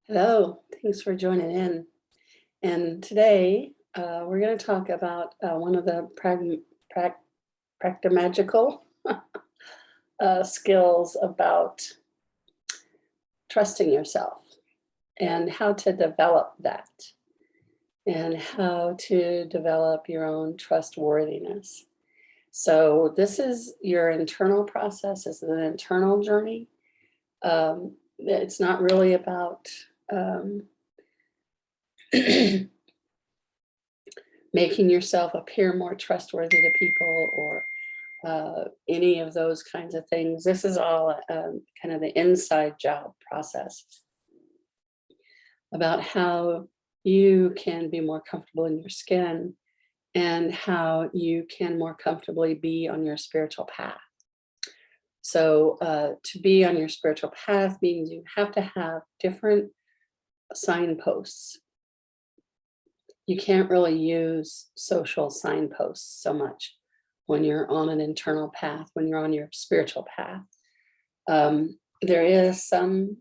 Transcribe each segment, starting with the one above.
Hello, thanks for joining in. And today we're going to talk about one of the pragmagical skills about trusting yourself and how to develop that and how to develop your own trustworthiness. So this is your internal process. It's an internal journey. It's not really about um, making yourself appear more trustworthy to people or any of those kinds of things. This is all kind of the inside job process about how you can be more comfortable in your skin and how you can more comfortably be on your spiritual path. So to be on your spiritual path means you have to have different signposts. You can't really use social signposts so much when you're on an internal path, when you're on your spiritual path. There is some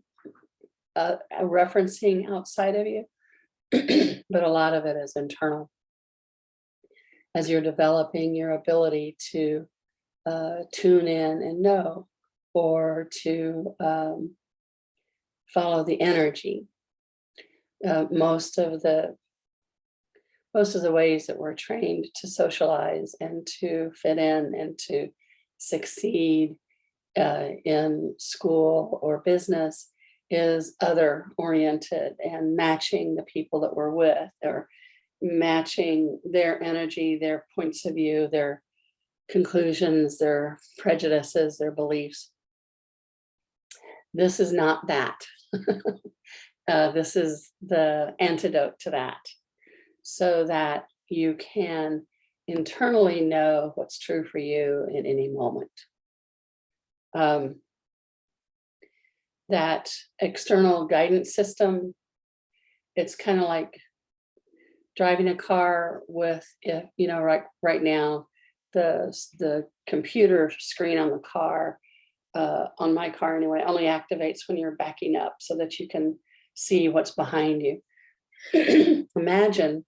referencing outside of you, but a lot of it is internal. As you're developing your ability to tune in and know, or to follow the energy. Most of the ways that we're trained to socialize and to fit in and to succeed in school or business is other oriented and matching the people that we're with, or matching their energy, their points of view, their conclusions, their prejudices, their beliefs. This is not that. This is the antidote to that, so that you can internally know what's true for you in any moment. That external guidance system, it's kind of like driving a car with, right now, the computer screen on the car, on my car anyway, only activates when you're backing up so that you can see what's behind you. Imagine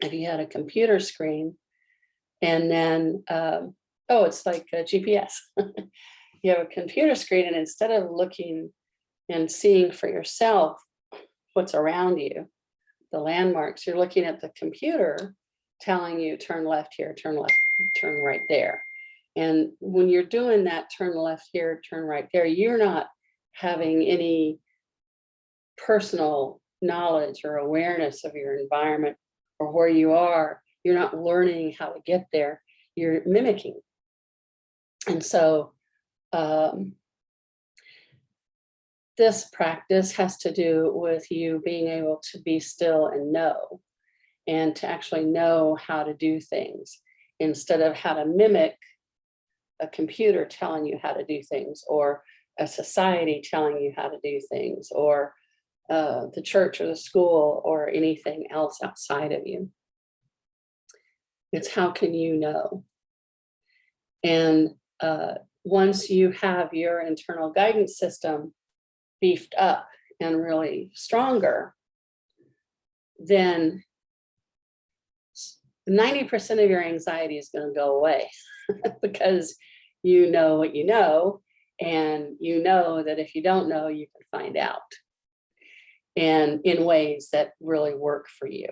if you had a computer screen and then, it's like a GPS. You have a computer screen, and instead of looking and seeing for yourself what's around you, the landmarks, you're looking at the computer telling you turn left here, turn left, turn right there. And when you're doing that turn left here, turn right there, you're not having any personal knowledge or awareness of your environment or where you are. You're not learning how to get there, you're mimicking. And so this practice has to do with you being able to be still and know, and to actually know how to do things instead of how to mimic a computer telling you how to do things, or a society telling you how to do things, or the church or the school or anything else outside of you. It's how can you know? And once you have your internal guidance system beefed up and really stronger, then 90% of your anxiety is going to go away because you know what you know, and you know that if you don't know, you can find out, and in ways that really work for you.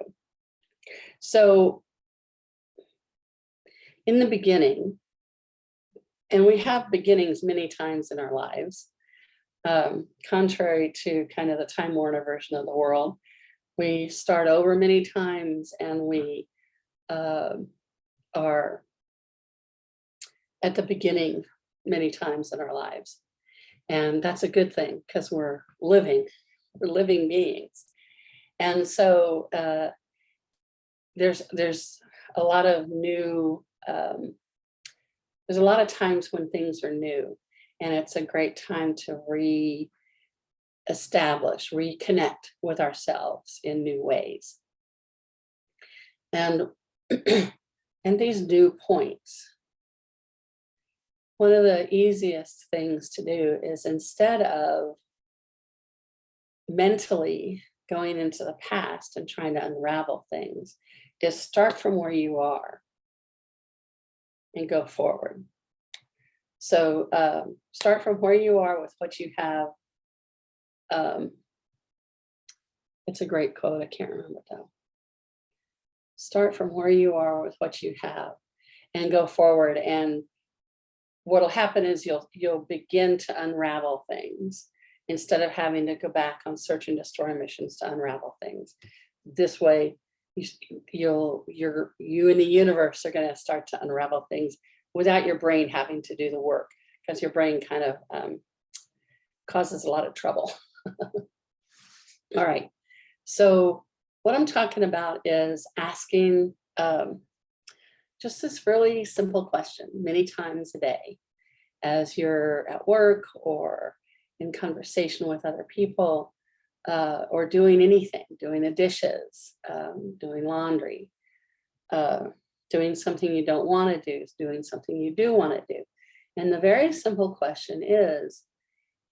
So in the beginning, and we have beginnings many times in our lives, contrary to kind of the Time Warner version of the world, we start over many times, and we are at the beginning many times in our lives. And that's a good thing, because we're living beings. And so there's a lot of new, there's a lot of times when things are new, and it's a great time to reestablish, reconnect with ourselves in new ways. And and these new points, one of the easiest things to do is, instead of mentally going into the past and trying to unravel things is start from where you are and go forward. So start from where you are with what you have. It's a great quote. I can't remember it though. Start from where you are with what you have and go forward. And what'll happen is you'll begin to unravel things instead of having to go back on search and destroy missions to unravel things. This way, you and the universe are going to start to unravel things without your brain having to do the work, because your brain kind of causes a lot of trouble. All right. So what I'm talking about is asking just this really simple question many times a day as you're at work or in conversation with other people, or doing anything, doing the dishes, doing laundry, doing something you don't want to do, doing something you do want to do. And the very simple question is,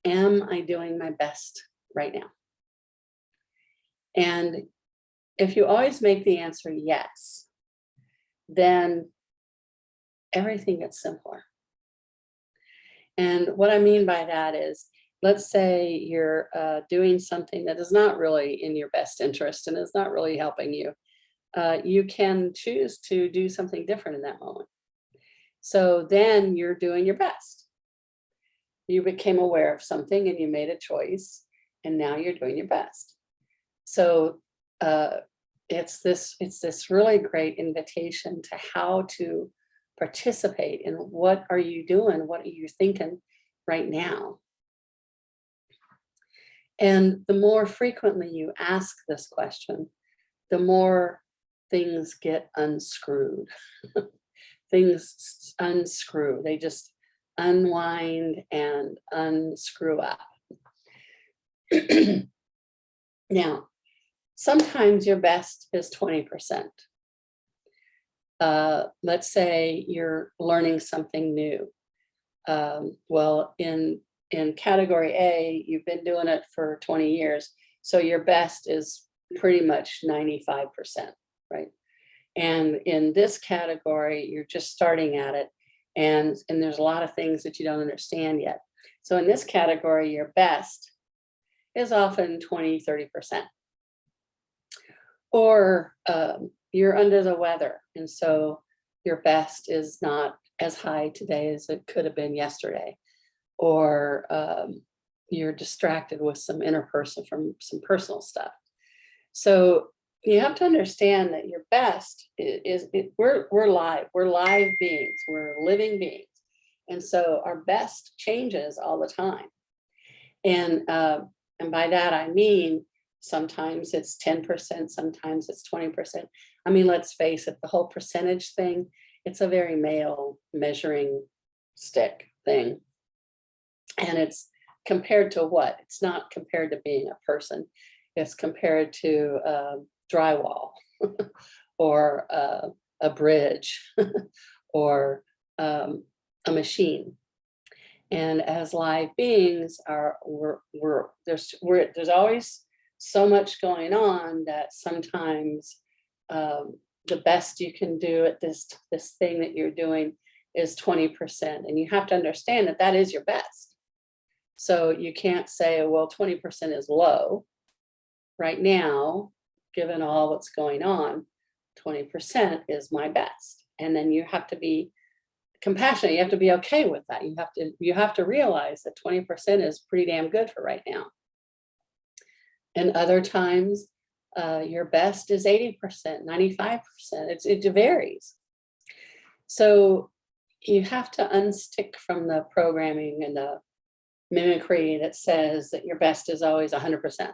am I doing my best right now? And if you always make the answer yes, then everything gets simpler. And what I mean by that is, let's say you're doing something that is not really in your best interest and is not really helping you. You can choose to do something different in that moment. So then you're doing your best. You became aware of something and you made a choice, and now you're doing your best. So it's this really great invitation to how to participate in what are you doing, what are you thinking right now. And the more frequently you ask this question, the more things get unscrewed. Things unscrew, they just unwind and unscrew up. Now, sometimes your best is 20%. Let's say you're learning something new. Well, in category A, you've been doing it for 20 years. So your best is pretty much 95%, right? And in this category, you're just starting at it. And there's a lot of things that you don't understand yet. So in this category, your best is often 20, 30%. Or you're under the weather. And so your best is not as high today as it could have been yesterday. Or you're distracted with some from some personal stuff. So you have to understand that your best we're live beings, we're living beings. And so our best changes all the time. And by that, I mean, sometimes it's 10%, sometimes it's 20%. I mean, let's face it, the whole percentage thing, it's a very male measuring stick thing. And it's compared to what? It's not compared to being a person. It's compared to drywall or a bridge or a machine. And as live beings, there's always so much going on that sometimes the best you can do at this thing that you're doing is 20%. And you have to understand that that is your best. So you can't say, well, 20% is low. Right now, given all what's going on, 20% is my best. And then you have to be compassionate. You have to be okay with that. You have to realize that 20% is pretty damn good for right now. And other times, your best is 80%, 95%. It varies. So you have to unstick from the programming and the mimicry that says that your best is always 100%.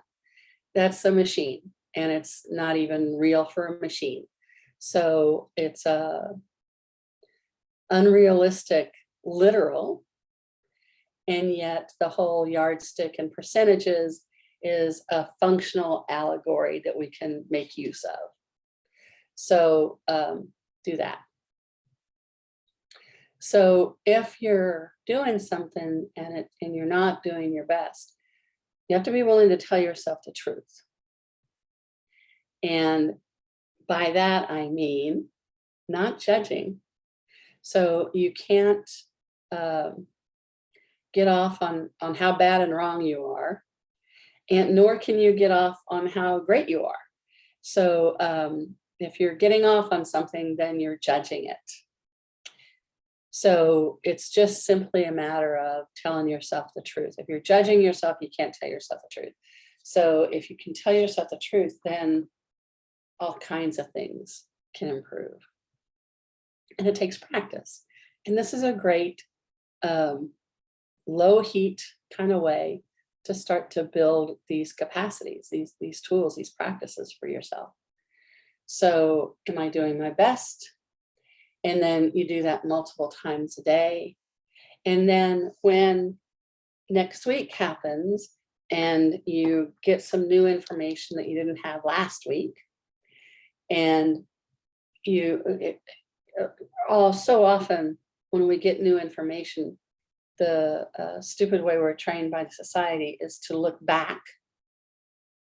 That's a machine, and it's not even real for a machine. So it's a unrealistic, literal, and yet the whole yardstick and percentages is a functional allegory that we can make use of. So do that. So if you're doing something and you're not doing your best, You have to be willing to tell yourself the truth. And by that, I mean not judging. So you can't get off on how bad and wrong you are, and nor can you get off on how great you are. So if you're getting off on something, then you're judging it. So it's just simply a matter of telling yourself the truth. If you're judging yourself, you can't tell yourself the truth. So if you can tell yourself the truth, then all kinds of things can improve. And it takes practice. And this is a great low heat kind of way to start to build these capacities, these tools, these practices for yourself. So am I doing my best? And then you do that multiple times a day. And then when next week happens and you get some new information that you didn't have last week, and so often when we get new information, the stupid way we're trained by society is to look back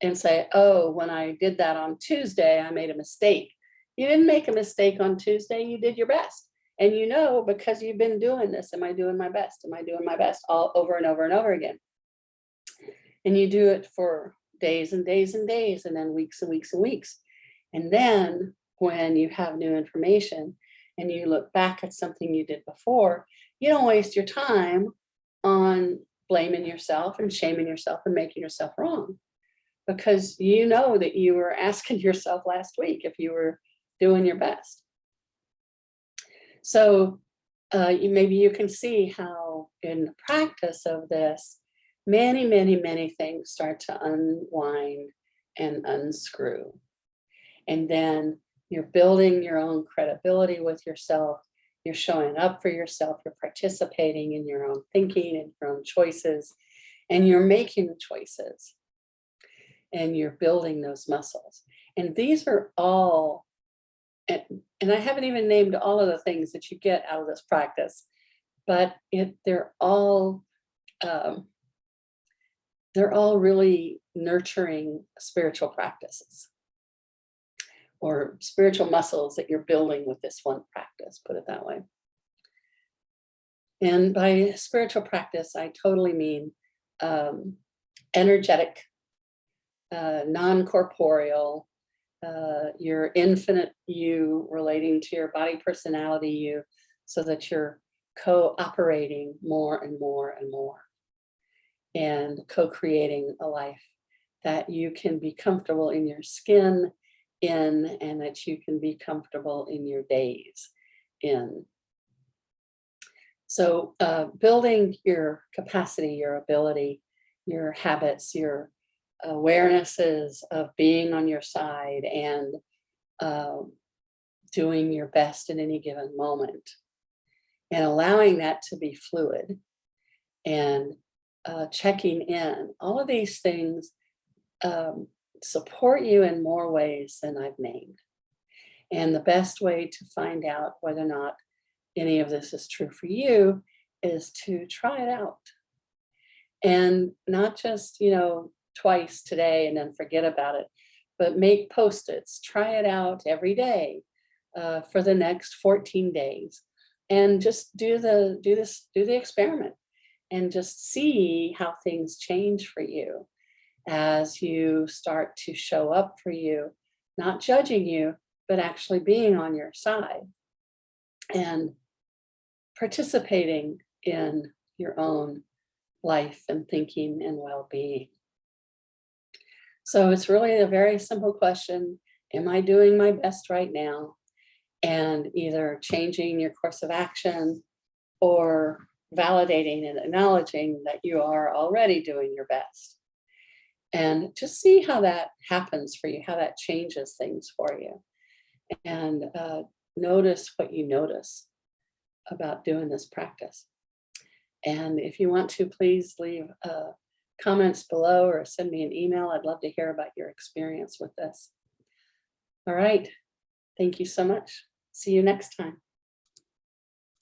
and say, oh, when I did that on Tuesday, I made a mistake. You didn't make a mistake on Tuesday, you did your best. And you know, because you've been doing this, am I doing my best? Am I doing my best? All over and over and over again. And you do it for days and days and days, and then weeks and weeks and weeks. And then when you have new information and you look back at something you did before, you don't waste your time on blaming yourself and shaming yourself and making yourself wrong, because you know that you were asking yourself last week if you were doing your best. So maybe you can see how in the practice of this, many, many, many things start to unwind and unscrew. And then you're building your own credibility with yourself. You're showing up for yourself. You're participating in your own thinking and your own choices. And you're making choices. And you're building those muscles. And these are all, and I haven't even named all of the things that you get out of this practice, but they're all really nurturing spiritual practices, or spiritual muscles that you're building with this one practice, put it that way. And by spiritual practice, I totally mean energetic, non-corporeal, your infinite you relating to your body personality you, so that you're cooperating more and more and more, and co-creating a life that you can be comfortable in your skin in, and that you can be comfortable in your days in. So building your capacity, your ability, your habits, your awarenesses of being on your side, and doing your best in any given moment, and allowing that to be fluid, and checking in. All of these things support you in more ways than I've named. And the best way to find out whether or not any of this is true for you is to try it out. And not just, twice today and then forget about it, but make post-its. Try it out every day for the next 14 days. And just do the experiment, and just see how things change for you as you start to show up for you, not judging you, but actually being on your side and participating in your own life and thinking and well-being. So it's really a very simple question. Am I doing my best right now? And either changing your course of action or validating and acknowledging that you are already doing your best. And just see how that happens for you, how that changes things for you. And notice what you notice about doing this practice. And if you want to, please leave comments below or send me an email. I'd love to hear about your experience with this. All right. Thank you so much. See you next time.